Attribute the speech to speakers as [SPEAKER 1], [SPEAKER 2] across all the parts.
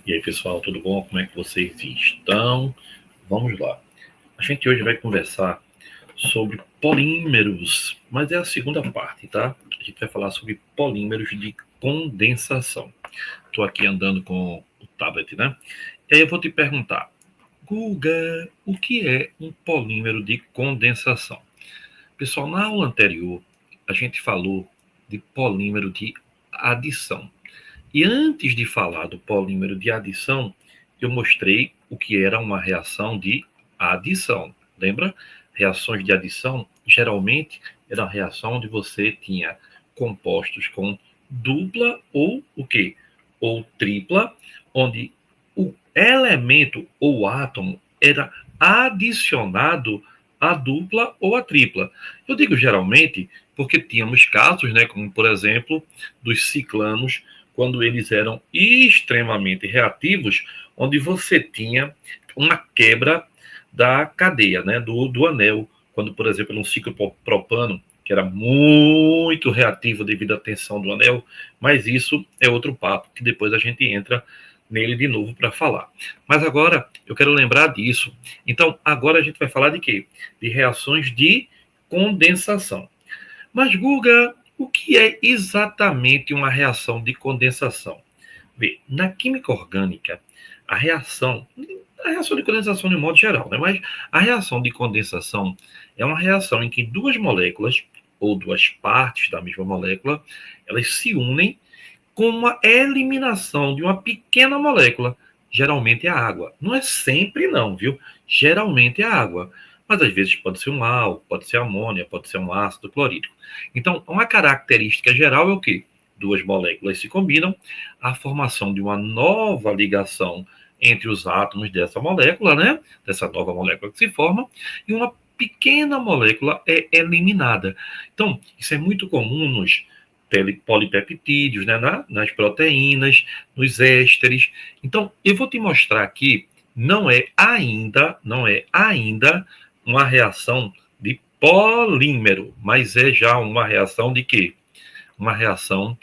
[SPEAKER 1] E aí, pessoal, tudo bom? Como é que vocês estão? Vamos lá. A gente hoje vai conversar sobre polímeros, mas é a segunda parte, tá? A gente vai falar sobre polímeros de condensação. Estou aqui andando com o tablet, né? E aí eu vou te perguntar, Guga, o que é um polímero de condensação? Pessoal, na aula anterior, a gente falou de polímero de adição. E antes de falar do polímero de adição, eu mostrei o que era uma reação de adição. Lembra? Reações de adição, geralmente, era uma reação onde você tinha compostos com dupla ou o quê? Ou tripla, onde o elemento ou átomo era adicionado à dupla ou à tripla. Eu digo geralmente porque tínhamos casos, né, como por exemplo, dos ciclanos quando eles eram extremamente reativos, onde você tinha uma quebra da cadeia, né, do anel. Quando, por exemplo, um ciclo propano, que era muito reativo devido à tensão do anel, mas isso é outro papo, que depois a gente entra nele de novo para falar. Mas agora eu quero lembrar disso. Então, agora a gente vai falar de quê? De reações de condensação. Mas, Guga, o que é exatamente uma reação de condensação? Vê, na química orgânica, a reação, a reação de condensação de modo geral, né? Mas a reação de condensação é uma reação em que duas moléculas, ou duas partes da mesma molécula, elas se unem com uma eliminação de uma pequena molécula, geralmente é a água. Não é sempre não, viu? Geralmente é a água. Mas às vezes pode ser um álcool, pode ser amônia, pode ser um ácido clorídrico. Então, uma característica geral é o quê? Duas moléculas se combinam, a formação de uma nova ligação entre os átomos dessa molécula, né? Dessa nova molécula que se forma, e uma pequena molécula é eliminada. Então, isso é muito comum nos polipeptídeos, né, nas proteínas, nos ésteres. Então, eu vou te mostrar aqui, não é ainda uma reação de polímero, mas é já uma reação de quê? Uma reação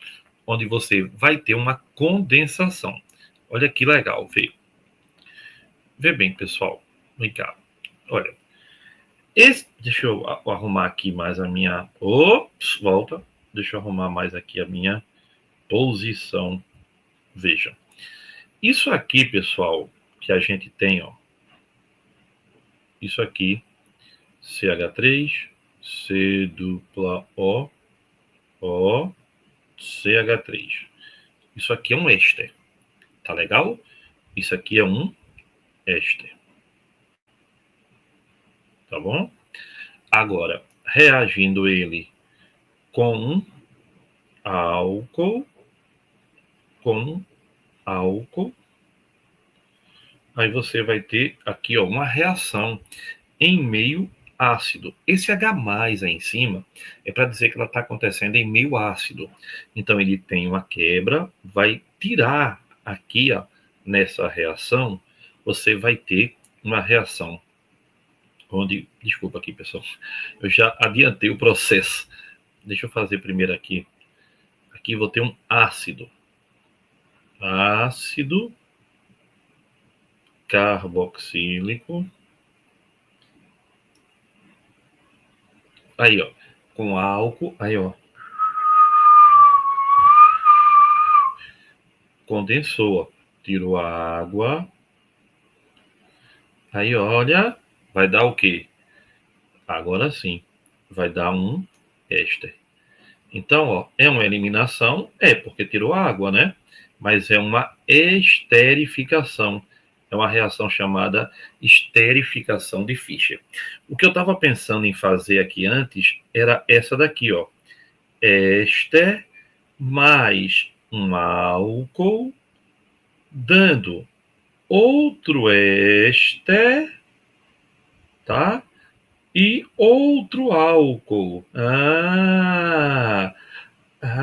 [SPEAKER 1] onde você vai ter uma condensação. Olha que legal, vê bem, pessoal. Vem cá. Olha, deixa eu arrumar aqui mais a minha. Ops, volta. Deixa eu arrumar mais aqui a minha posição. Veja. Isso aqui, pessoal, que a gente tem, ó. Isso aqui, CH3, C dupla O, CH3. Isso aqui é um éster. Tá legal? Isso aqui é um éster. Tá bom? Agora, reagindo ele com álcool, com álcool, aí você vai ter aqui, ó, uma reação em meio ácido. Esse H+ aí em cima é para dizer que ela está acontecendo em meio ácido. Então, ele tem uma quebra, vai tirar aqui, ó, nessa reação, você vai ter uma reação onde, desculpa aqui, pessoal, eu já adiantei o processo. Deixa eu fazer primeiro aqui. Aqui vou ter um ácido. Ácido carboxílico. Aí, ó, com álcool, aí, ó, condensou, ó, tirou a água. Aí, olha, vai dar o quê? Agora sim, vai dar um éster. Então, ó, é uma eliminação, porque tirou água, né? Mas é uma esterificação. É uma reação chamada esterificação de Fischer. O que eu estava pensando em fazer aqui antes era essa daqui, ó. Éster mais um álcool, dando outro éster, tá? E outro álcool.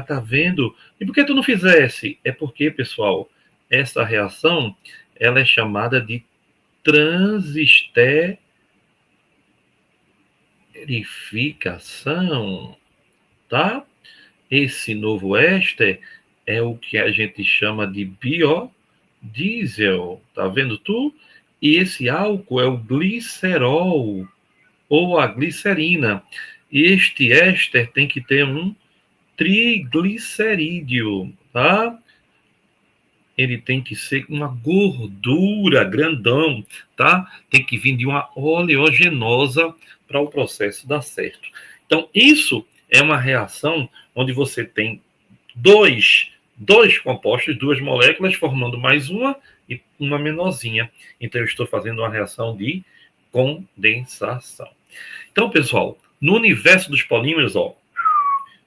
[SPEAKER 1] Tá vendo? E por que tu não fizesse? É porque, pessoal, essa reação ela é chamada de transesterificação, tá? Esse novo éster é o que a gente chama de diesel, tá vendo tu? E esse álcool é o glicerol, ou a glicerina. E este éster tem que ter um triglicerídeo, tá? Ele tem que ser uma gordura grandão, tá? Tem que vir de uma oleogenosa para o processo dar certo. Então, isso é uma reação onde você tem dois compostos, duas moléculas, formando mais uma e uma menorzinha. Então, eu estou fazendo uma reação de condensação. Então, pessoal, no universo dos polímeros, ó,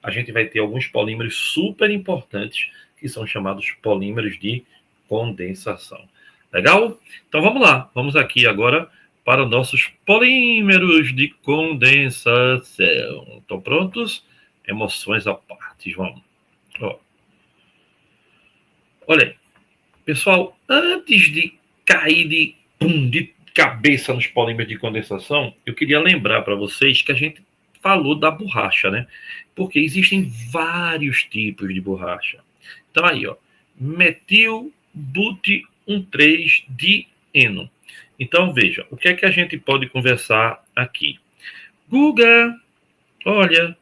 [SPEAKER 1] a gente vai ter alguns polímeros super importantes, que são chamados polímeros de condensação. Legal? Então, vamos lá. Vamos aqui agora para os nossos polímeros de condensação. Estão prontos? Emoções à parte. Vamos. Ó. Olha aí. Pessoal, antes de cair de cabeça nos polímeros de condensação, eu queria lembrar para vocês que a gente falou da borracha, né? Porque existem vários tipos de borracha. Então aí, ó, metilbuti-1,3-dieno. Então veja, o que é que a gente pode conversar aqui? Guga, olha,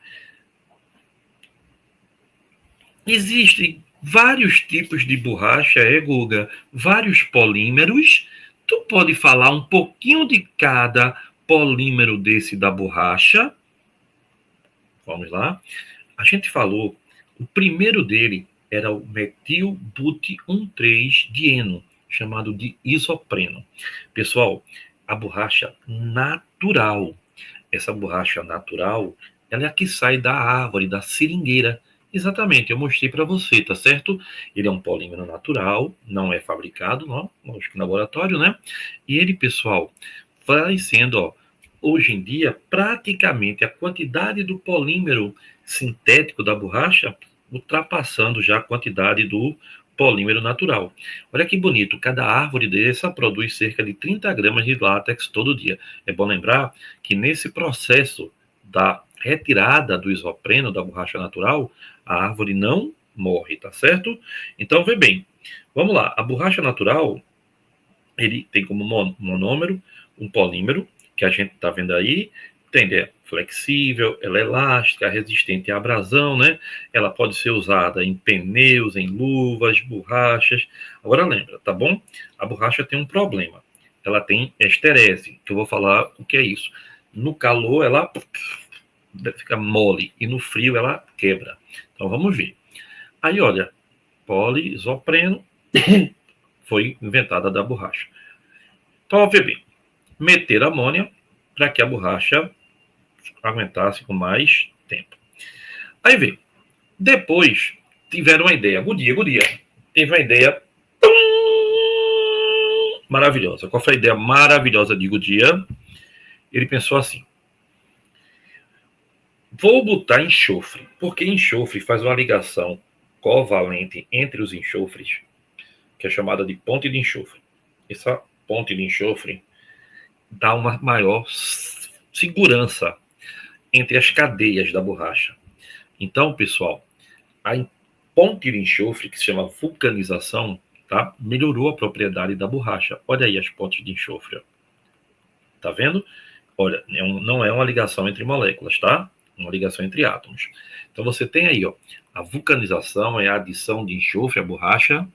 [SPEAKER 1] existem vários tipos de borracha, Guga, vários polímeros. Tu pode falar um pouquinho de cada polímero desse da borracha? Vamos lá. A gente falou, o primeiro dele era o metilbuti-1,3-dieno, chamado de isopreno. Pessoal, a borracha natural, essa borracha natural, ela é a que sai da árvore, da seringueira. Exatamente, eu mostrei para você, tá certo? Ele é um polímero natural, não é fabricado, não, lógico, em laboratório, né? E ele, pessoal, vai sendo, ó, hoje em dia, praticamente a quantidade do polímero sintético da borracha ultrapassando já a quantidade do polímero natural. Olha que bonito, cada árvore dessa produz cerca de 30 gramas de látex todo dia. É bom lembrar que nesse processo da retirada do isopreno da borracha natural, a árvore não morre, tá certo? Então, vê bem, vamos lá, a borracha natural, ele tem como monômero um polímero, que a gente está vendo aí, é flexível, ela é elástica, resistente à abrasão, né? Ela pode ser usada em pneus, em luvas, borrachas. Agora lembra, tá bom? A borracha tem um problema. Ela tem esterese, que eu vou falar o que é isso. No calor, ela fica mole, e no frio, ela quebra. Então, vamos ver. Aí, olha, poliisopreno foi inventada da borracha. Então, ó, bem, meter amônia para que a borracha aguentasse com mais tempo. Aí vem, depois tiveram uma ideia, Goodyear teve uma ideia maravilhosa. Qual foi a ideia maravilhosa de Goodyear? Ele pensou assim: vou botar enxofre, porque enxofre faz uma ligação covalente entre os enxofres, que é chamada de ponte de enxofre. Essa ponte de enxofre dá uma maior segurança entre as cadeias da borracha. Então, pessoal, a ponte de enxofre, que se chama vulcanização, tá? Melhorou a propriedade da borracha. Olha aí as pontes de enxofre. Tá vendo? Olha, não é uma ligação entre moléculas, tá? Uma ligação entre átomos. Então, você tem aí, ó, a vulcanização é a adição de enxofre à borracha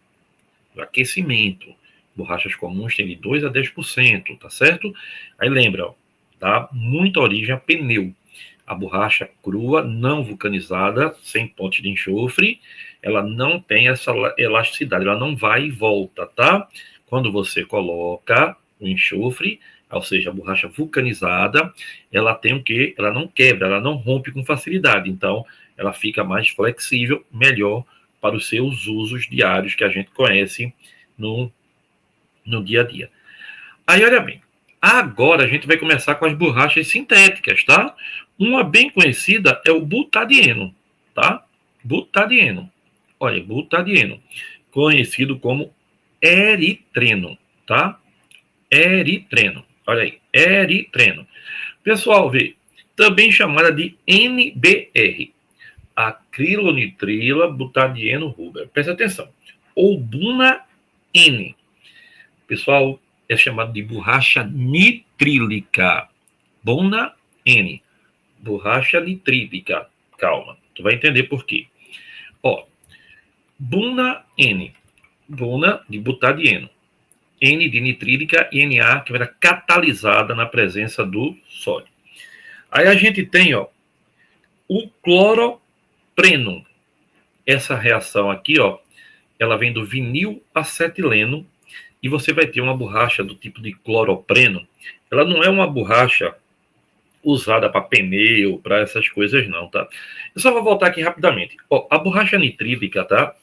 [SPEAKER 1] do aquecimento. Borrachas comuns têm de 2 a 10%, tá certo? Aí lembra, ó, dá muita origem a pneu. A borracha crua, não vulcanizada, sem ponte de enxofre, ela não tem essa elasticidade, ela não vai e volta, tá? Quando você coloca o enxofre, ou seja, a borracha vulcanizada, ela tem o quê? Ela não quebra, ela não rompe com facilidade, então ela fica mais flexível, melhor para os seus usos diários que a gente conhece no dia a dia. Aí, olha bem, agora a gente vai começar com as borrachas sintéticas, tá? Uma bem conhecida é o butadieno, tá? Butadieno. Olha, butadieno, conhecido como eritreno, tá? Eritreno. Olha aí, eritreno. Pessoal, vê, também chamada de NBR, acrilonitrila butadieno rubra. Presta atenção. Ou N. Pessoal, é chamado de borracha nitrílica. Buna N. Borracha nitrílica. Calma, tu vai entender por quê. Ó, Buna N. Buna de butadieno. N de nitrílica e Na que vai estar catalisada na presença do sódio. Aí a gente tem, ó, o cloropreno. Essa reação aqui, ó, ela vem do vinil acetileno e você vai ter uma borracha do tipo de cloropreno. Ela não é uma borracha usada para pneu, para essas coisas não, tá? Eu só vou voltar aqui rapidamente. Ó, a borracha nitrílica, tá?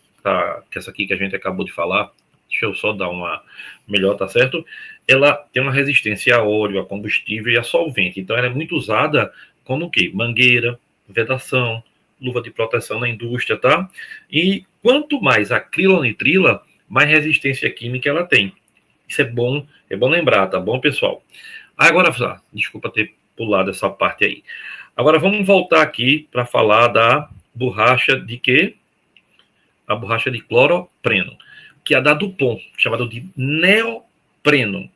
[SPEAKER 1] Que essa aqui que a gente acabou de falar, deixa eu só dar uma melhor, tá certo? Ela tem uma resistência a óleo, a combustível e a solvente. Então ela é muito usada como o quê? Mangueira, vedação, luva de proteção na indústria, tá? E quanto mais acrilonitrila, mais resistência química ela tem. Isso é bom lembrar, tá bom, pessoal? Agora, desculpa ter pulado essa parte aí. Agora vamos voltar aqui para falar da borracha de quê? A borracha de cloropreno, que é a da Dupont, chamada de neopreno.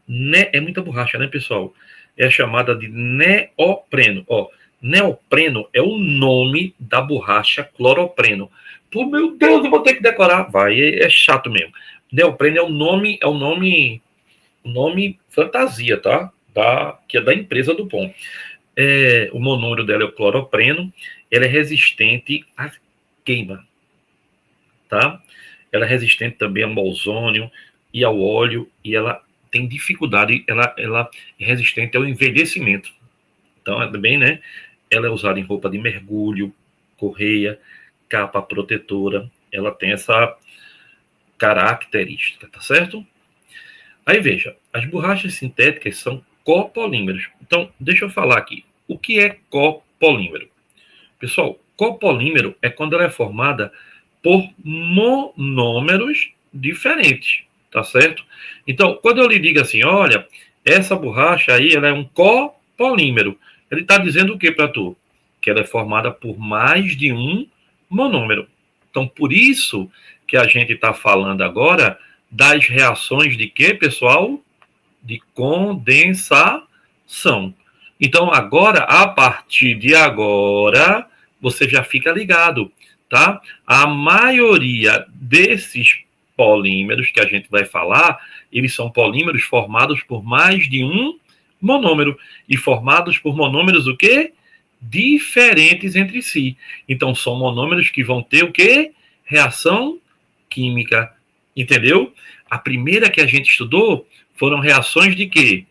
[SPEAKER 1] É muita borracha, né, pessoal? É chamada de neopreno. Ó, neopreno é o nome da borracha cloropreno. Pô, meu Deus, eu vou ter que decorar. Vai, é chato mesmo. Neopreno o nome fantasia, tá? Que é da empresa Dupont. O monômero dela é o cloropreno. Ela é resistente à queima, tá? Ela é resistente também ao ozônio e ao óleo, e ela tem dificuldade, ela é resistente ao envelhecimento. Então, também, né? Ela é usada em roupa de mergulho, correia, capa protetora. Ela tem essa característica, tá certo? Aí veja, as borrachas sintéticas são copolímeros. Então, deixa eu falar aqui. O que é copolímero? Pessoal, copolímero é quando ela é formada por monômeros diferentes, tá certo? Então, quando eu lhe digo assim, olha, essa borracha aí, ela é um copolímero. Ele está dizendo o que para tu? Que ela é formada por mais de um monômero. Então, por isso que a gente está falando agora das reações de quê, pessoal? De condensação. Então, agora, a partir de agora, você já fica ligado, tá? A maioria desses polímeros que a gente vai falar, eles são polímeros formados por mais de um monômero. E formados por monômeros o quê? Diferentes entre si. Então, são monômeros que vão ter o quê? Reação química. Entendeu? A primeira que a gente estudou foram reações de quê?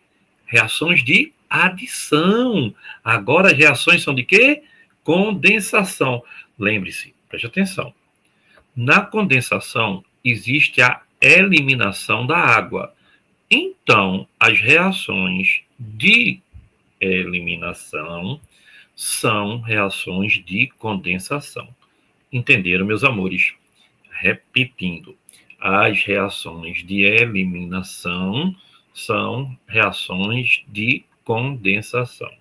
[SPEAKER 1] Reações de adição. Agora as reações são de quê? Condensação. Lembre-se, preste atenção. Na condensação existe a eliminação da água. Então, as reações de eliminação são reações de condensação. Entenderam, meus amores? Repetindo, as reações de eliminação são reações de condensação,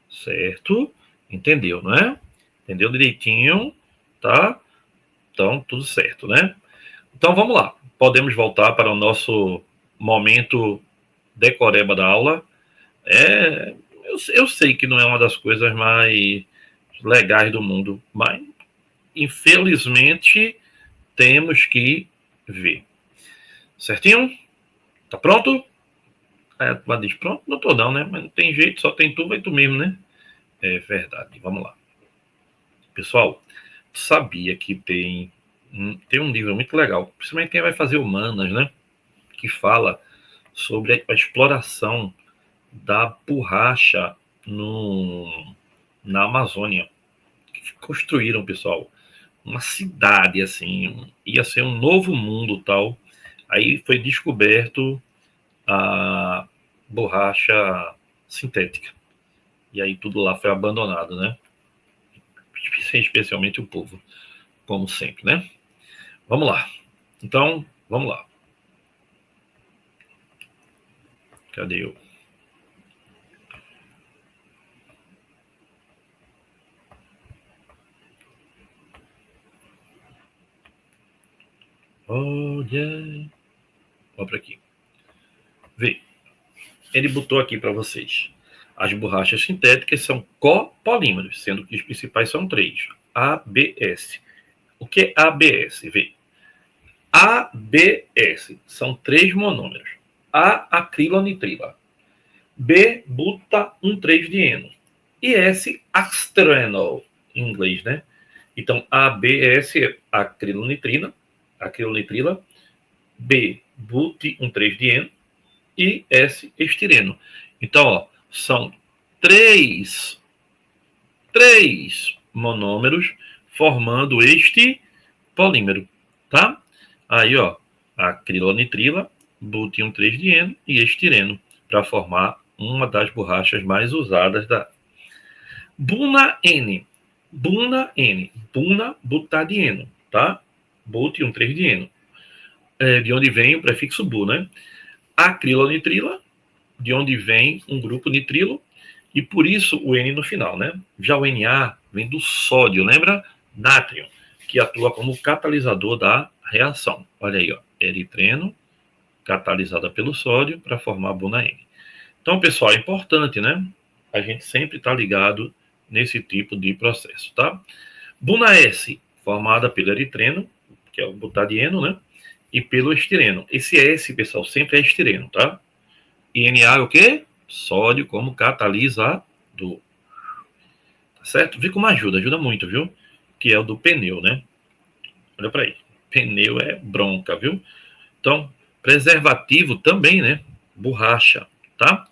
[SPEAKER 1] certo? Entendeu, não é? Entendeu direitinho, tá? Então, tudo certo, né? Então, vamos lá. Podemos voltar para o nosso momento decoreba da aula. Eu sei que não é uma das coisas mais legais do mundo, mas, infelizmente, temos que ver. Certinho? Tá pronto? Aí tu diz, pronto, não tô não, né? Mas não tem jeito, só tem tu, vai tu mesmo, né? É verdade, vamos lá. Pessoal, sabia que tem um livro muito legal, principalmente quem vai fazer humanas, né? Que fala sobre a exploração da borracha na Amazônia. Que construíram, pessoal, uma cidade, assim, ia ser um novo mundo tal. Aí foi descoberto a borracha sintética. E aí tudo lá foi abandonado, né? Especialmente o povo, como sempre, né? Vamos lá. Então, vamos lá. Cadê eu? Oh, yeah. Olha para aqui. Vê. Ele botou aqui para vocês. As borrachas sintéticas são copolímeros, sendo que os principais são três. ABS. O que é ABS? Vê. ABS são três monômeros. A, acrilonitrila. B, buta 1,3-dieno. E S, astrenol, em inglês, né? Então, ABS é acrilonitrila, B, bute 1,3-dieno e S, estireno. Então, ó, são três monômeros formando este polímero, tá? Aí, ó, acrilonitrila, bute 1,3-dieno e estireno, para formar uma das borrachas mais usadas da Buna N. Buna N. Buna butadieno, tá? Bute 1,3-dieno. De onde vem o prefixo bu, né? Acrilonitrila, de onde vem um grupo nitrilo, e por isso o N no final, né? Já o Na vem do sódio, lembra? Nátrion, que atua como catalisador da reação. Olha aí, ó, eritreno, catalisada pelo sódio para formar a buna N. Então, pessoal, é importante, né? A gente sempre está ligado nesse tipo de processo, tá? Buna S, formada pelo eritreno, que é o butadieno, né? E pelo estireno. Esse S, pessoal, sempre é estireno, tá? E Na é o quê? Sódio como catalisador. Tá certo? Vê como ajuda muito, viu? Que é o do pneu, né? Olha para aí. Pneu é bronca, viu? Então, preservativo também, né? Borracha, tá?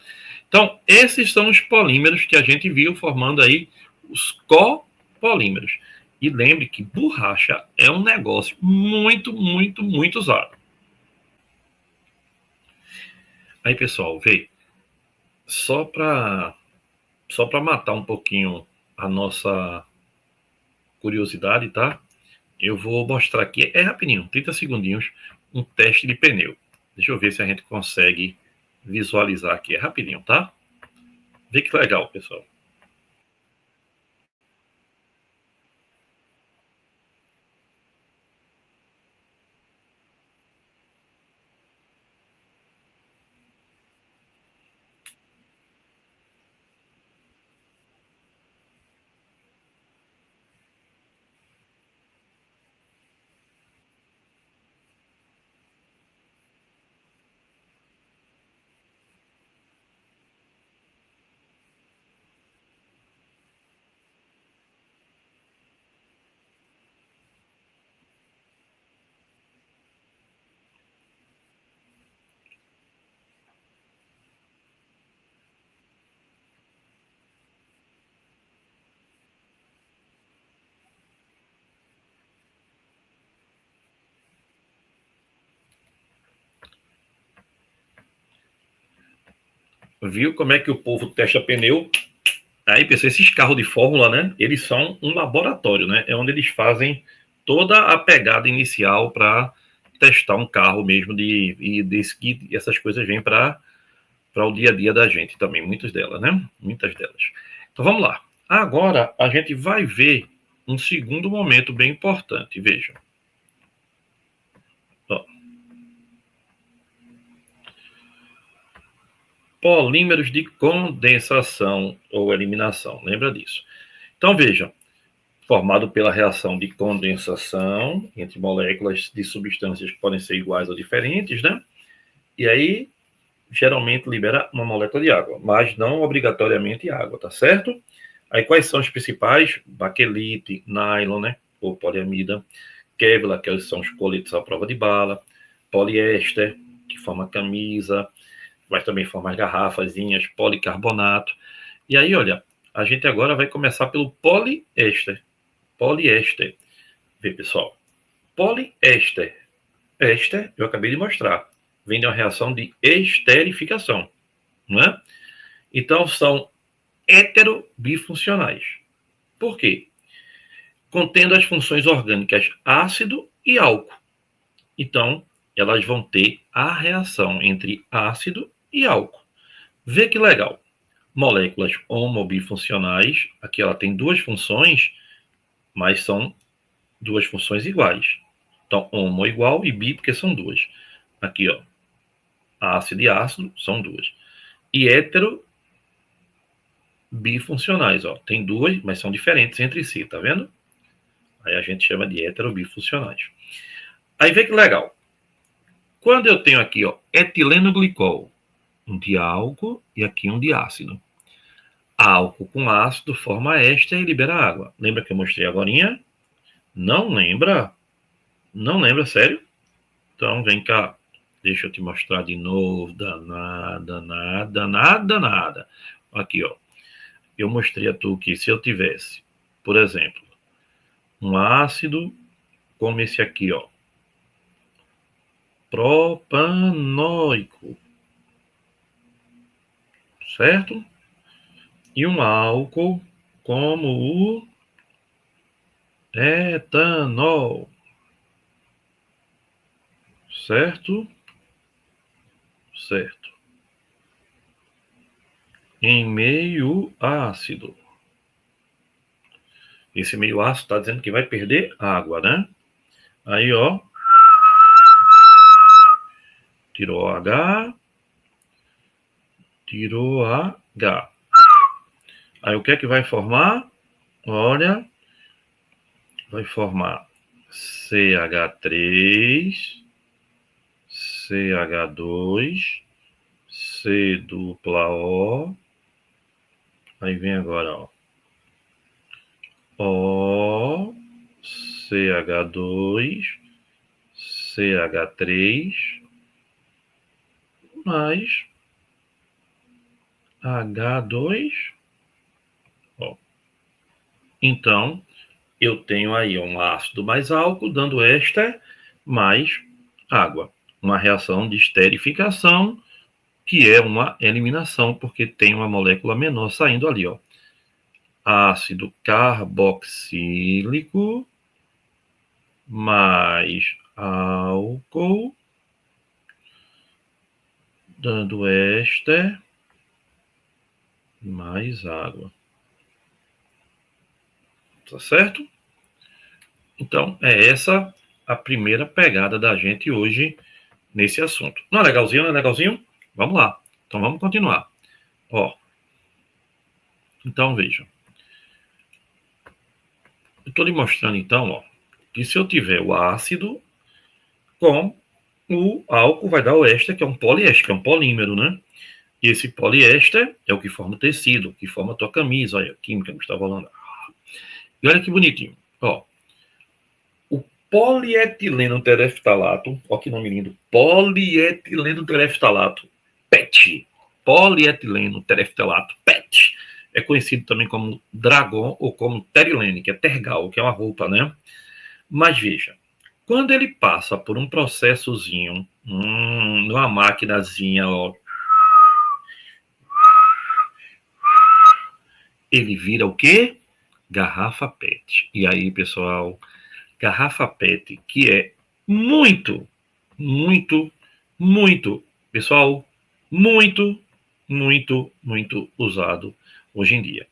[SPEAKER 1] Então, esses são os polímeros que a gente viu formando aí os copolímeros. E lembre que borracha é um negócio muito, muito, muito usado. Aí, pessoal, vê, só para matar um pouquinho a nossa curiosidade, tá? Eu vou mostrar aqui, é rapidinho, 30 segundinhos, um teste de pneu. Deixa eu ver se a gente consegue visualizar aqui, é rapidinho, tá? Vê que legal, pessoal. Viu como é que o povo testa pneu? Aí, pessoal, esses carros de Fórmula, né? Eles são um laboratório, né? É onde eles fazem toda a pegada inicial para testar um carro mesmo e essas coisas vêm para o dia a dia da gente também, muitas delas, né? Muitas delas. Então vamos lá. Agora a gente vai ver um segundo momento bem importante. Veja. Ó. Polímeros de condensação ou eliminação. Lembra disso? Então veja. Formado pela reação de condensação entre moléculas de substâncias que podem ser iguais ou diferentes, né? E aí, geralmente libera uma molécula de água, mas não obrigatoriamente água, tá certo? Aí, quais são os principais? Baquelite, nylon, né? Ou poliamida, Kevlar, que são os coletes à prova de bala, poliéster, que forma camisa, mas também forma as garrafazinhas, policarbonato. E aí, olha, a gente agora vai começar pelo poliéster. Poliéster. Vê, pessoal. Poliéster. Éster, eu acabei de mostrar. Vem de uma reação de esterificação. Não é? Então, são heterobifuncionais. Por quê? Contendo as funções orgânicas ácido e álcool. Então, elas vão ter a reação entre ácido e álcool. Vê que legal. Moléculas homobifuncionais. Aqui ela tem duas funções, mas são duas funções iguais. Então, homo igual e bi, porque são duas. Aqui, ó. Ácido e ácido são duas. E hétero bifuncionais, ó. Tem duas, mas são diferentes entre si, tá vendo? Aí a gente chama de hétero bifuncionais. Aí vê que legal. Quando eu tenho aqui, ó, etileno glicol, um de álcool e aqui um de ácido. Álcool com ácido forma éster e libera água. Lembra que eu mostrei agorinha? Não lembra? Não lembra, sério? Então vem cá. Deixa eu te mostrar de novo. Danada, nada, nada, nada. Aqui, ó. Eu mostrei a tu que se eu tivesse, por exemplo, um ácido como esse aqui, ó, propanoico, certo? E um álcool como o etanol, certo? Certo. Em meio ácido. Esse meio ácido está dizendo que vai perder água, né? Aí, ó, tirou H, tirou H. Aí o que é que vai formar? Olha, vai formar CH3, CH2, C dupla O. Aí vem agora, ó. O, CH2, CH3, mais H2. Ó. Então, eu tenho aí um ácido mais álcool, dando éster mais água. Uma reação de esterificação, que é uma eliminação, porque tem uma molécula menor saindo ali, ó. Ácido carboxílico mais álcool, dando éster mais água. Tá certo? Então, é essa a primeira pegada da gente hoje nesse assunto. Não é legalzinho, não é legalzinho? Vamos lá. Então, vamos continuar. Ó, então, vejam. Eu estou lhe mostrando, então, ó, que se eu tiver o ácido com o álcool, vai dar o éster, que é um poliéster, que é um polímero, né? E esse poliéster é o que forma o tecido, que forma a tua camisa. Olha, a química, Gustavo Holanda. E olha que bonitinho. Ó, o polietileno tereftalato, ó que nome lindo, polietileno tereftalato, PET, polietileno tereftalato, PET, é conhecido também como dragon ou como terilene, que é tergal, que é uma roupa, né? Mas veja, quando ele passa por um processozinho, numa maquinazinha, ó, ele vira o quê? Garrafa PET. E aí, pessoal, garrafa PET, que é muito, muito, muito, pessoal, muito, muito, muito usado hoje em dia.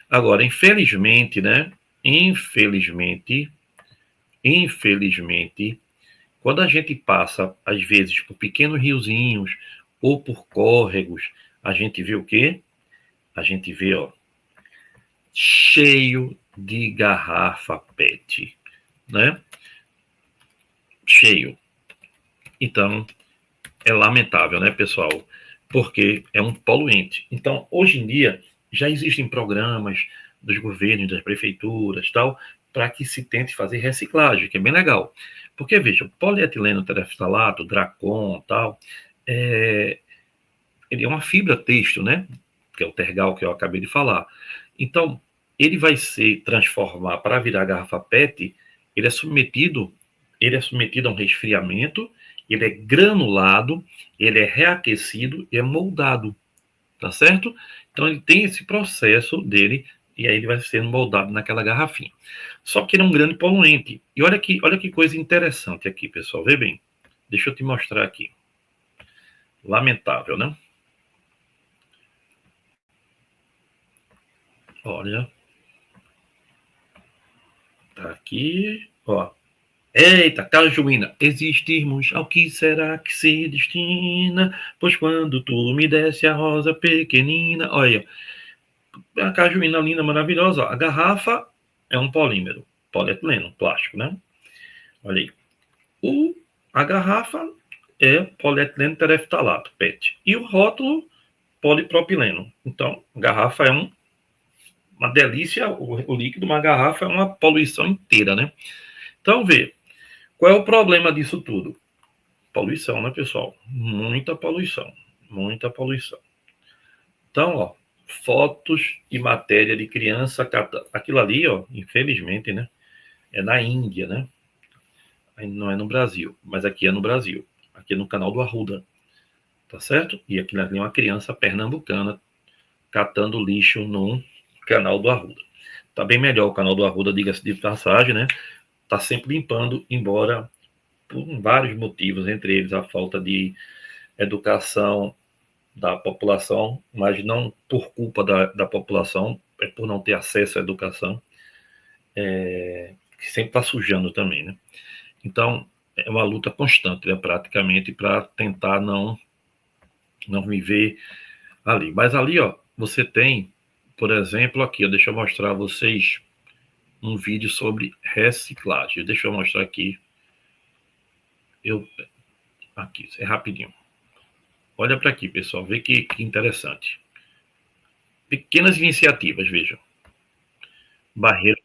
[SPEAKER 1] Agora, infelizmente, né? Infelizmente, quando a gente passa, às vezes, por pequenos riozinhos ou por córregos, a gente vê o quê? A gente vê, ó, cheio de garrafa PET, né? Cheio. Então, é lamentável, né, pessoal? Porque é um poluente. Então, hoje em dia, já existem programas dos governos, das prefeituras, tal, para que se tente fazer reciclagem, que é bem legal. Porque, veja, o polietileno tereftalato, Dracon, tal, é, ele é uma fibra têxtil, né? Que é o tergal que eu acabei de falar. Então, ele vai se transformar para virar garrafa PET, ele é submetido, ele é submetido a um resfriamento, ele é granulado, ele é reaquecido e é moldado, tá certo? Então ele tem esse processo dele e aí ele vai sendo moldado naquela garrafinha. Só que ele é um grande poluente. E olha que coisa interessante aqui, pessoal. Vê bem. Deixa eu te mostrar aqui. Lamentável, né? Olha, tá aqui, ó. Eita, cajuína, existirmos ao que será que se destina? Pois quando tu me desse a rosa pequenina. Olha, a cajuína linda, maravilhosa. A garrafa é um polímero, polietileno, plástico, né? Olha aí. A garrafa é polietileno tereftalato, PET. E o rótulo, polipropileno. Então, a garrafa é uma delícia, o líquido, uma garrafa é uma poluição inteira, né? Então, vê, qual é o problema disso tudo? Poluição, né, pessoal? Muita poluição, muita poluição. Então, ó, fotos e matéria de criança, aquilo ali, ó, infelizmente, né, é na Índia, né? Não é no Brasil, mas aqui é no Brasil. Aqui é no canal do Arruda, tá certo? E aqui ali é uma criança pernambucana catando lixo no canal do Arruda. Tá bem melhor o canal do Arruda, diga-se de passagem, né? Tá sempre limpando, embora por vários motivos, entre eles a falta de educação da população, mas não por culpa da população, é por não ter acesso à educação, que sempre está sujando também, né? Então, é uma luta constante, né, praticamente, para tentar não viver ali. Mas ali, ó, você tem, por exemplo, aqui, ó, deixa eu mostrar a vocês um vídeo sobre reciclagem. Deixa eu mostrar aqui. Aqui, é rapidinho. Olha para aqui, pessoal, vê que interessante. Pequenas iniciativas, vejam. Barreira.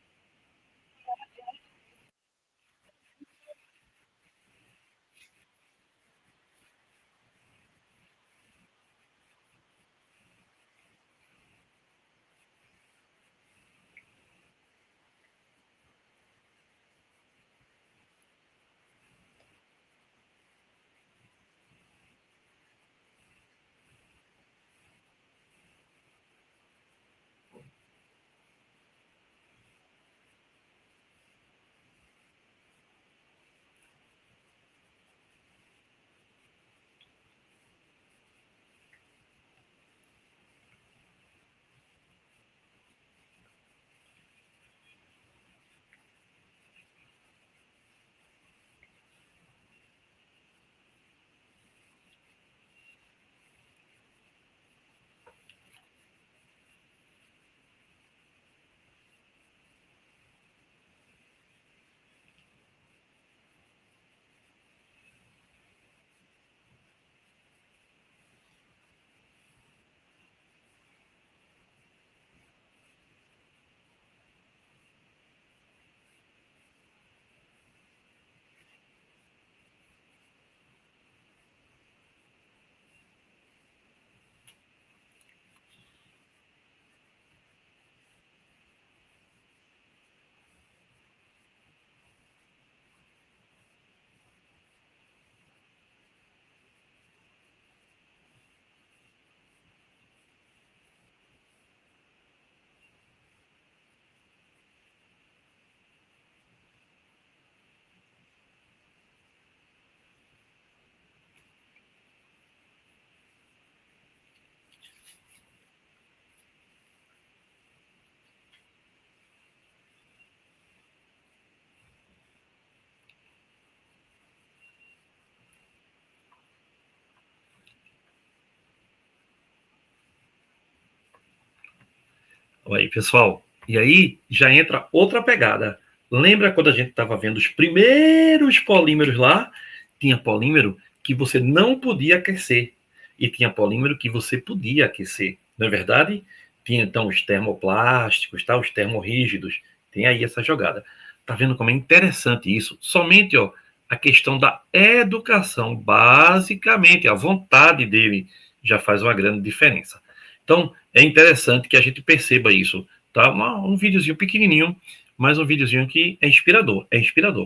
[SPEAKER 1] Aí, pessoal. E aí já entra outra pegada. Lembra quando a gente estava vendo os primeiros polímeros lá? Tinha polímero que você não podia aquecer. E tinha polímero que você podia aquecer. Não é verdade? Tinha então os termoplásticos, tá? Os termorrígidos. Tem aí essa jogada. Tá vendo como é interessante isso? Somente, ó, a questão da educação, basicamente, a vontade dele já faz uma grande diferença. Então, é interessante que a gente perceba isso, tá? Um videozinho pequenininho, mas um videozinho que é inspirador,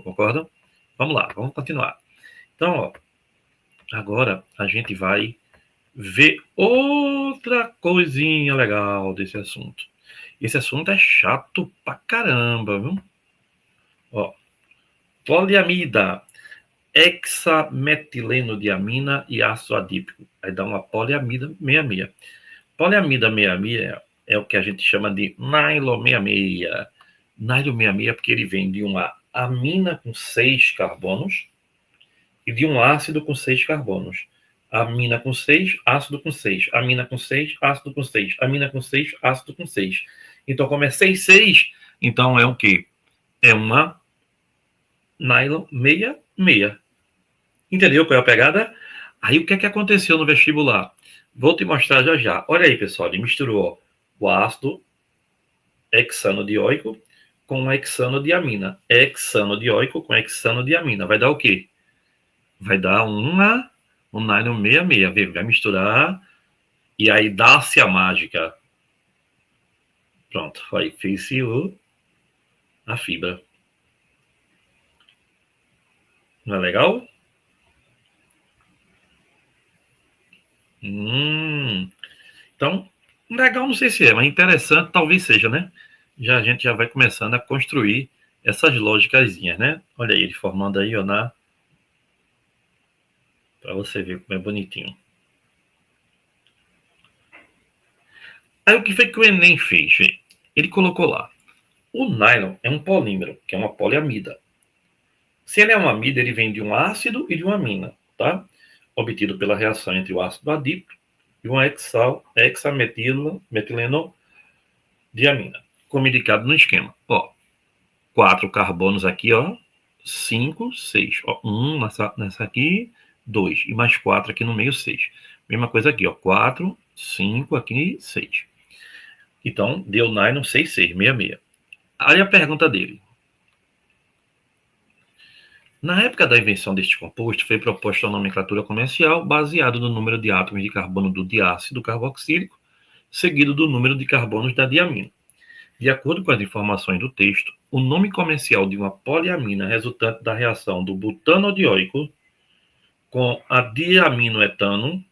[SPEAKER 1] concorda? Vamos lá, vamos continuar. Então, ó, agora a gente vai ver outra coisinha legal desse assunto. Esse assunto é chato pra caramba, viu? Ó, poliamida, hexametileno-diamina e ácido adípico. Aí dá uma poliamida 66. Poliamida 66 é o que a gente chama de nylon 66. Nylon 66 porque ele vem de uma amina com 6 carbonos e de um ácido com 6 carbonos. Amina com 6, ácido com 6. Amina com 6, ácido com 6. Amina com 6, ácido com 6. Então, como é 6, 6, então é o quê? É uma nylon 66. Entendeu qual é a pegada? Aí o que é que aconteceu no vestibular? Vou te mostrar já já. Olha aí, pessoal, ele misturou o ácido hexanodioico com hexanodiamina. Hexanodioico com hexanodiamina. Vai dar o quê? Vai dar um nylon 66. Vai misturar e aí dá-se a mágica. Pronto, aí fez-se a fibra. Não é legal? Então, legal não sei se é, mas interessante talvez seja, né? A gente já vai começando a construir essas lógicazinhas, né? Olha aí, ele formando aí, ó, para você ver como é bonitinho. Aí o que foi que o Enem fez, gente? Ele colocou lá, o nylon é um polímero, que é uma poliamida. Se ele é uma amida, ele vem de um ácido e de uma amina, tá? Obtido pela reação entre o ácido adípico e uma hexametileno diamina, como indicado no esquema. Ó, 4 carbonos aqui, ó, 5, 6. Ó, 1 nessa aqui, 2. E mais 4 aqui no meio, 6. Mesma coisa aqui, ó, 4, 5 aqui, 6. Então, deu nylon 6, 6, 66. Aí a pergunta dele. Na época da invenção deste composto, foi proposta a nomenclatura comercial baseada no número de átomos de carbono do diácido carboxílico, seguido do número de carbonos da diamina. De acordo com as informações do texto, o nome comercial de uma poliamina resultante da reação do butanodioico com a diaminoetano,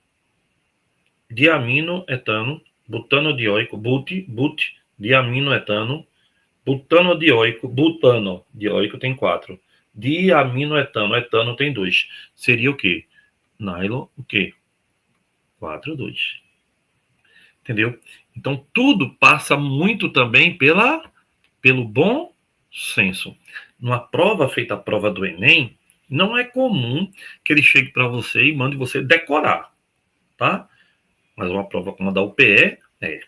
[SPEAKER 1] butanodioico, diaminoetano, butanodioico tem 4, diaminoetano, etano tem 2. Seria o quê? Nylon, o quê? 4, 2. Entendeu? Então, tudo passa muito também pelo bom senso. Numa prova feita a prova do Enem, não é comum que ele chegue para você e mande você decorar, tá? Mas uma prova como a da UPE,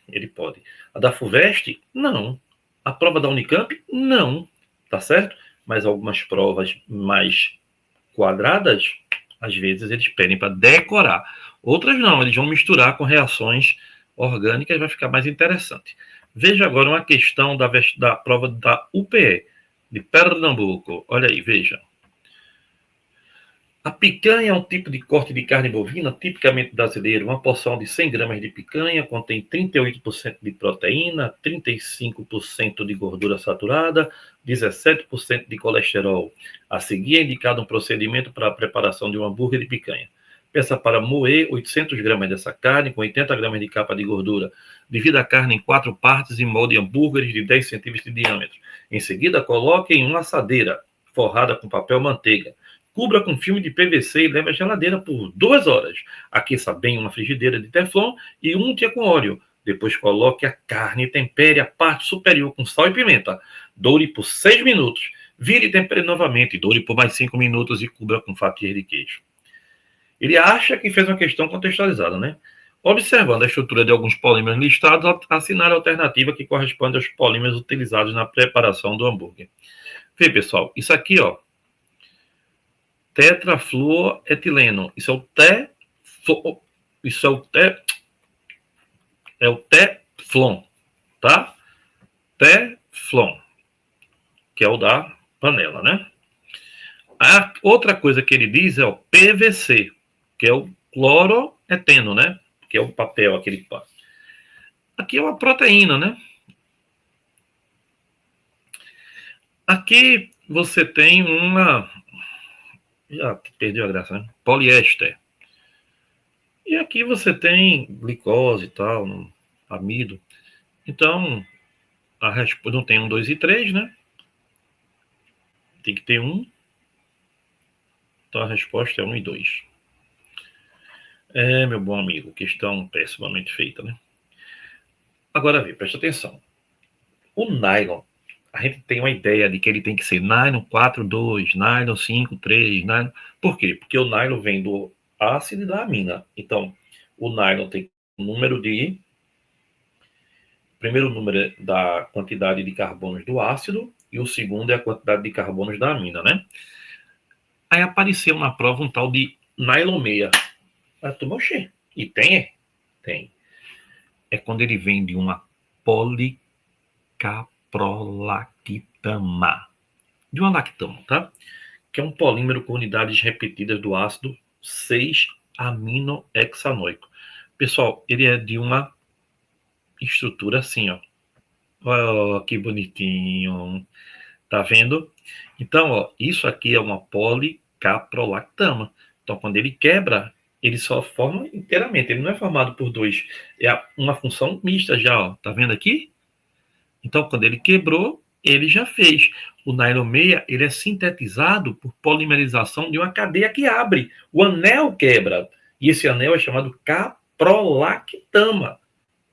[SPEAKER 1] ele pode. A da FUVEST, não. A prova da Unicamp, não. Tá certo? Mas algumas provas mais quadradas, às vezes eles pedem para decorar. Outras não, eles vão misturar com reações orgânicas e vai ficar mais interessante. Veja agora uma questão da prova da UPE, de Pernambuco. Olha aí, veja. A picanha é um tipo de corte de carne bovina tipicamente brasileiro. Uma porção de 100 gramas de picanha contém 38% de proteína, 35% de gordura saturada, 17% de colesterol. A seguir é indicado um procedimento para a preparação de um hambúrguer de picanha. Peça para moer 800 gramas dessa carne com 80 gramas de capa de gordura. Divida a carne em 4 partes e molde hambúrgueres de 10 centímetros de diâmetro. Em seguida, coloque em uma assadeira forrada com papel manteiga. Cubra com filme de PVC e leve à geladeira por 2 horas. Aqueça bem uma frigideira de teflon e unte-a com óleo. Depois coloque a carne e tempere a parte superior com sal e pimenta. Doure por 6 minutos. Vire e tempere novamente. Doure por mais 5 minutos e cubra com fatias de queijo. Ele acha que fez uma questão contextualizada, né? Observando a estrutura de alguns polímeros listados, assinar a alternativa que corresponde aos polímeros utilizados na preparação do hambúrguer. Vê, pessoal, isso aqui, ó, tetrafluoetileno. É o teflon, tá? Teflon, que é o da panela, né? A outra coisa que ele diz é o PVC, que é o cloroeteno, né? Que é o papel, aquele. Aqui é uma proteína, né? Aqui você tem uma. Já perdeu a graça, né? Poliéster. E aqui você tem glicose e tal, amido. Então, a resposta não tem 1, 2 e 3, né? Tem que ter 1. Então a resposta é 1 e 2. Meu bom amigo, questão pessimamente feita, né? Agora vê, presta atenção. O nylon, a gente tem uma ideia de que ele tem que ser nylon 4,2, nylon 5,3, nylon... Por quê? Porque o nylon vem do ácido e da amina. Então, o nylon tem o número de... Primeiro número é da quantidade de carbonos do ácido e o segundo é a quantidade de carbonos da amina, né? Aí apareceu na prova um tal de nylon 6. Ah, tu moxê. E tem, é? Tem. É quando ele vem de uma policaprolactama. De uma lactama, tá? Que é um polímero com unidades repetidas do ácido 6-aminohexanoico. Pessoal, ele é de uma estrutura assim, ó. Olha que bonitinho. Tá vendo? Então, ó, isso aqui é uma policaprolactama. Então, quando ele quebra, ele só forma inteiramente. Ele não é formado por dois. É uma função mista já, ó. Tá vendo aqui? Então, quando ele quebrou, ele já fez. O nylon 6, ele é sintetizado por polimerização de uma cadeia que abre. O anel quebra. E esse anel é chamado caprolactama,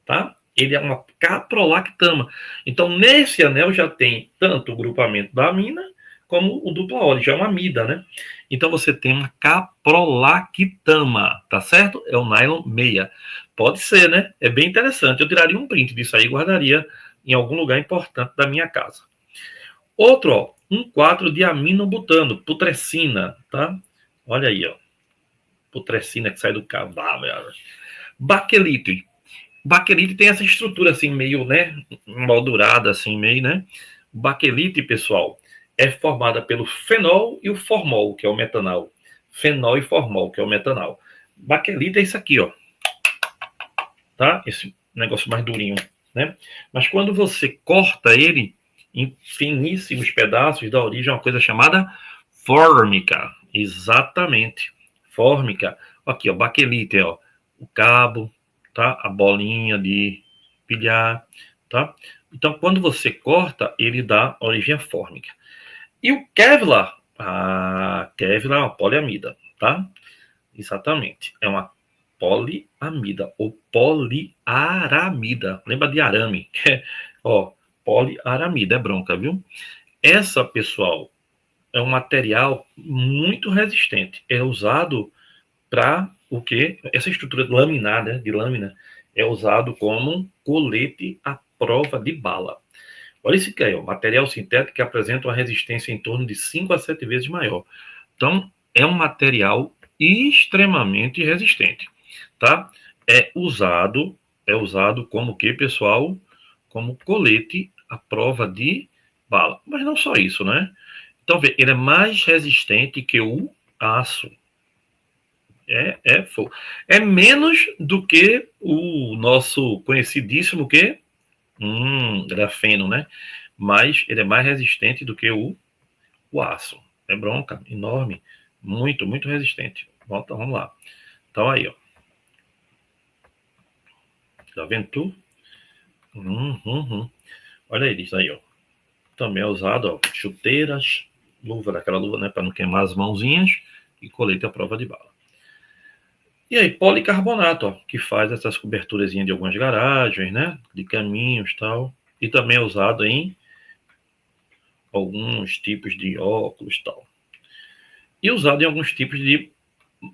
[SPEAKER 1] tá? Ele é uma caprolactama. Então, nesse anel já tem tanto o grupamento da amina como o dupla óleo, já é uma amida, né? Então, você tem uma caprolactama, tá certo? É o nylon 6. Pode ser, né? É bem interessante. Eu tiraria um print disso aí e guardaria em algum lugar importante da minha casa. Outro, ó, 1,4-diaminobutano, putrescina, tá? Olha aí, ó. Putrescina que sai do cadáver. Baquelite. Baquelite tem essa estrutura assim, meio, né, moldurada, assim, meio, né? Baquelite, pessoal, é formada pelo fenol e o formol, que é o metanol. Fenol e formol, que é o metanol. Baquelite é isso aqui, ó. Tá? Esse negócio mais durinho, né? Mas quando você corta ele em finíssimos pedaços, dá origem a uma coisa chamada fórmica. Exatamente. Fórmica. Aqui, ó, baquelite, ó. O cabo, tá? A bolinha de pilhar, tá? Então, quando você corta, ele dá origem à fórmica. E o Kevlar? Kevlar é uma poliamida, tá? Exatamente. É uma poliamida ou poliaramida. Lembra de arame? Ó, poliaramida é bronca, viu? Essa, pessoal, é um material muito resistente. É usado para o quê? Essa estrutura laminar, né, de lâmina, é usado como colete à prova de bala. Olha esse aqui, ó, material sintético que apresenta uma resistência em torno de 5 a 7 vezes maior. Então, é um material extremamente resistente, tá? É usado como o que, pessoal? Como colete à prova de bala. Mas não só isso, né? Então, vê, ele é mais resistente que o aço. É menos do que o nosso conhecidíssimo que grafeno, né? Mas ele é mais resistente do que o aço. É bronca, enorme, muito, muito resistente. Volta, vamos lá. Então aí, ó. Tá vendo tu? Olha isso aí, ó. Também é usado, ó, chuteiras, luva, daquela luva, né, para não queimar as mãozinhas e colete à prova de bala. E aí, policarbonato, ó, que faz essas coberturas de algumas garagens, né, de caminhos e tal. E também é usado em alguns tipos de óculos e tal. E usado em alguns tipos de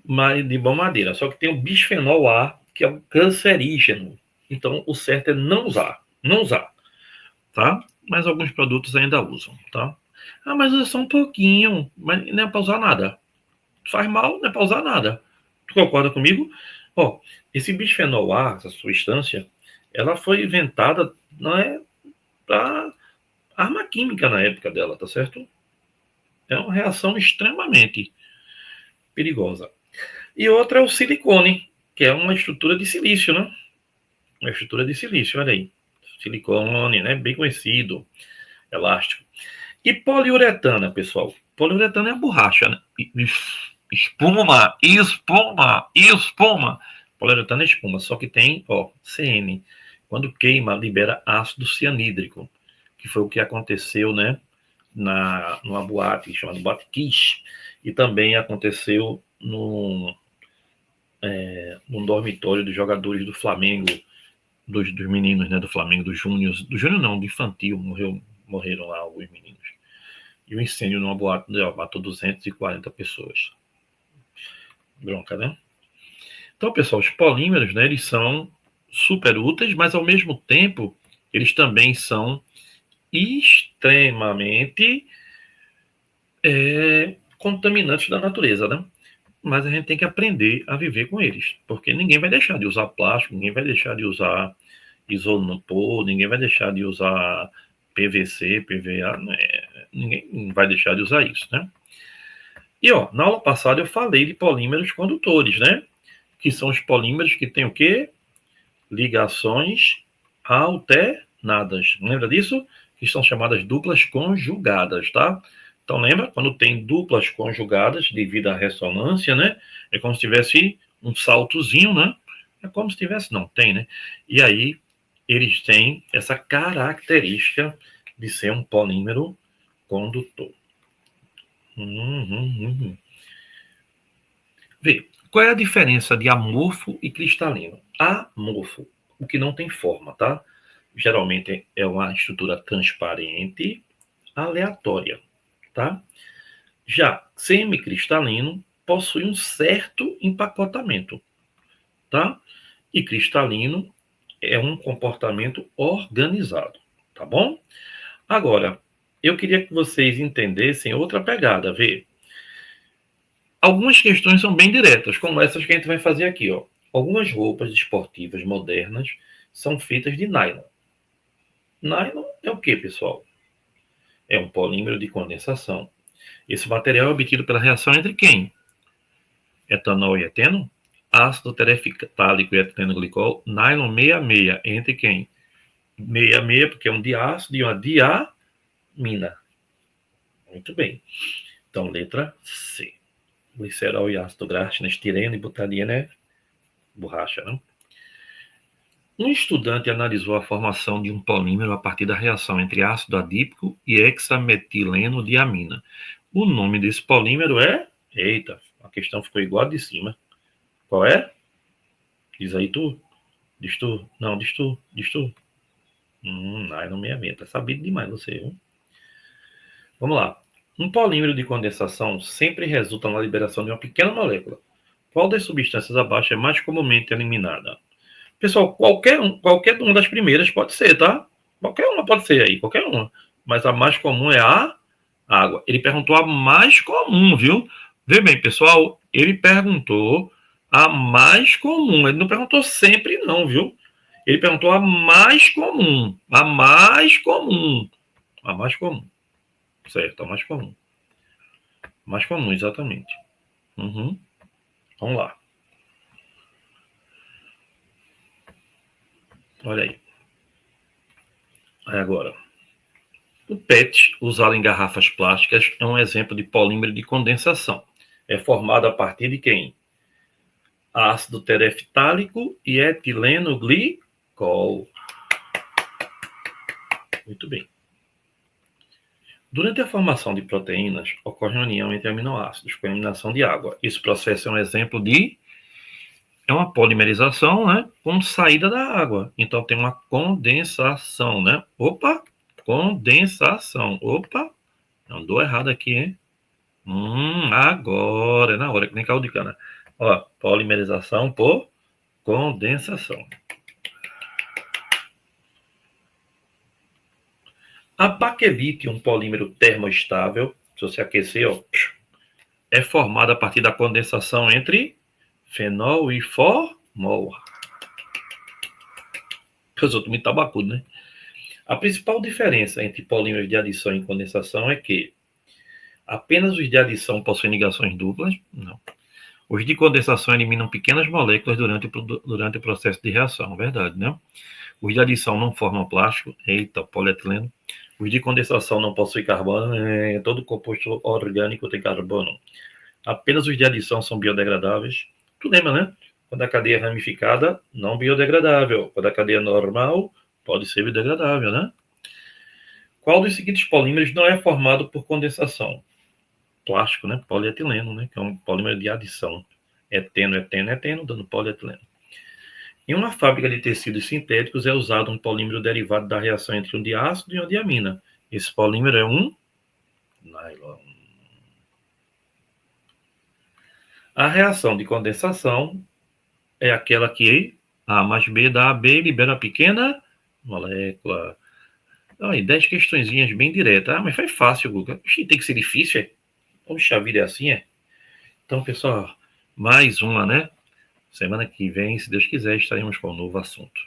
[SPEAKER 1] madeira. Só que tem o bisfenol A, que é um cancerígeno. Então, o certo é não usar. Não usar, tá? Mas alguns produtos ainda usam, tá? Ah, mas é só um pouquinho. Mas não é para usar nada. Faz mal, não é para usar nada. Tu concorda comigo? Ó, esse bisfenol A, essa substância, ela foi inventada, não é, para arma química na época dela, tá certo? É uma reação extremamente perigosa. E outra é o silicone, que é uma estrutura de silício, né? Uma estrutura de silício, olha aí. Silicone, né? Bem conhecido, elástico. E poliuretana, pessoal. Poliuretana é a borracha, né? Espuma, espuma, espuma. Poliuretana é espuma, só que tem, ó, CN. Quando queima, libera ácido cianídrico, que foi o que aconteceu, né? Numa boate chamada Boate Kiss. E também aconteceu num dormitório dos jogadores do Flamengo, dos meninos, né, do Flamengo, do Júnior não, do infantil, Morreram lá alguns meninos. E o incêndio numa boate matou 240 pessoas. Bronca, né? Então, pessoal, os polímeros, né, eles são super úteis, mas ao mesmo tempo, eles também são extremamente contaminantes da natureza, né? Mas a gente tem que aprender a viver com eles, porque ninguém vai deixar de usar plástico, ninguém vai deixar de usar isopor, ninguém vai deixar de usar PVC, PVA, né? Ninguém vai deixar de usar isso, né? E, ó, na aula passada eu falei de polímeros condutores, né? Que são os polímeros que têm o quê? Ligações alternadas. Lembra disso? Que são chamadas duplas conjugadas, tá? Então, lembra? Quando tem duplas conjugadas devido à ressonância, né? É como se tivesse um saltozinho, né? É como se tivesse, não tem, né? E aí, eles têm essa característica de ser um polímero condutor. Vê, qual é a diferença de amorfo e cristalino? Amorfo, o que não tem forma, tá? Geralmente é uma estrutura transparente, aleatória, tá? Já semicristalino possui um certo empacotamento, tá? E cristalino é um comportamento organizado, tá bom? Agora, eu queria que vocês entendessem outra pegada, vê? Algumas questões são bem diretas, como essas que a gente vai fazer aqui, ó. Algumas roupas esportivas modernas são feitas de nylon. Nylon é o que, pessoal? É um polímero de condensação. Esse material é obtido pela reação entre quem? Etanol e eteno? Ácido terefitálico e etileno glicol, nylon 66. Entre quem? 66, porque é um diácido e uma diamina. Muito bem. Então, letra C. Glicerol e ácido graxo, estireno e butadieno é borracha, não? Um estudante analisou a formação de um polímero a partir da reação entre ácido adípico e hexametileno diamina. O nome desse polímero é... Eita, a questão ficou igual a de cima. Qual é? Diz aí tu. Diz tu. Não, diz tu. Diz tu. Nylon 66. Tá sabido demais você, viu? Vamos lá. Um polímero de condensação sempre resulta na liberação de uma pequena molécula. Qual das substâncias abaixo é mais comumente eliminada? Pessoal, qualquer uma das primeiras pode ser, tá? Qualquer uma pode ser aí, qualquer uma. Mas a mais comum é a água. Ele perguntou a mais comum, viu? Vê bem, pessoal, ele perguntou a mais comum. Ele não perguntou sempre, não, viu? Ele perguntou a mais comum. A mais comum. A mais comum. Certo, a mais comum. Mais comum, exatamente. Vamos lá. Olha aí. Aí agora. O PET, usado em garrafas plásticas, é um exemplo de polímero de condensação. É formado a partir de quem? Ácido tereftálico e etileno glicol. Muito bem. Durante a formação de proteínas, ocorre uma união entre aminoácidos com eliminação de água. Esse processo é um exemplo de... É uma polimerização, né? Com saída da água. Então, tem uma condensação, né? Opa! Condensação. Opa! Andou errado aqui, hein? Agora, é na hora, que nem caldo de cana. Ó, polimerização por condensação. A baquelite, um polímero termoestável, se você aquecer, ó, é formada a partir da condensação entre fenol e formol. Eu sou muito tabacudo, né? A principal diferença entre polímeros de adição e condensação é que apenas os de adição possuem ligações duplas. Não. Os de condensação eliminam pequenas moléculas durante o processo de reação, verdade, né? Os de adição não formam plástico, eita, polietileno. Os de condensação não possuem carbono, todo composto orgânico tem carbono. Apenas os de adição são biodegradáveis. Tu lembra, né? Quando a cadeia é ramificada, não biodegradável. Quando a cadeia é normal, pode ser biodegradável, né? Qual dos seguintes polímeros não é formado por condensação? Plástico, né? Polietileno, né? Que é um polímero de adição. Eteno, eteno, eteno, dando polietileno. Em uma fábrica de tecidos sintéticos é usado um polímero derivado da reação entre um diácido e uma diamina. Esse polímero é um nylon. A reação de condensação é aquela que A mais B dá a B, libera a pequena molécula. Aí, 10 questõezinhas bem diretas. Mas foi fácil, Guga. Tem que ser difícil, é? Poxa, a vida é assim, é? Então, pessoal, mais uma, né? Semana que vem, se Deus quiser, estaremos com um novo assunto.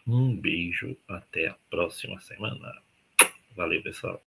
[SPEAKER 1] Um beijo, até a próxima semana. Valeu, pessoal.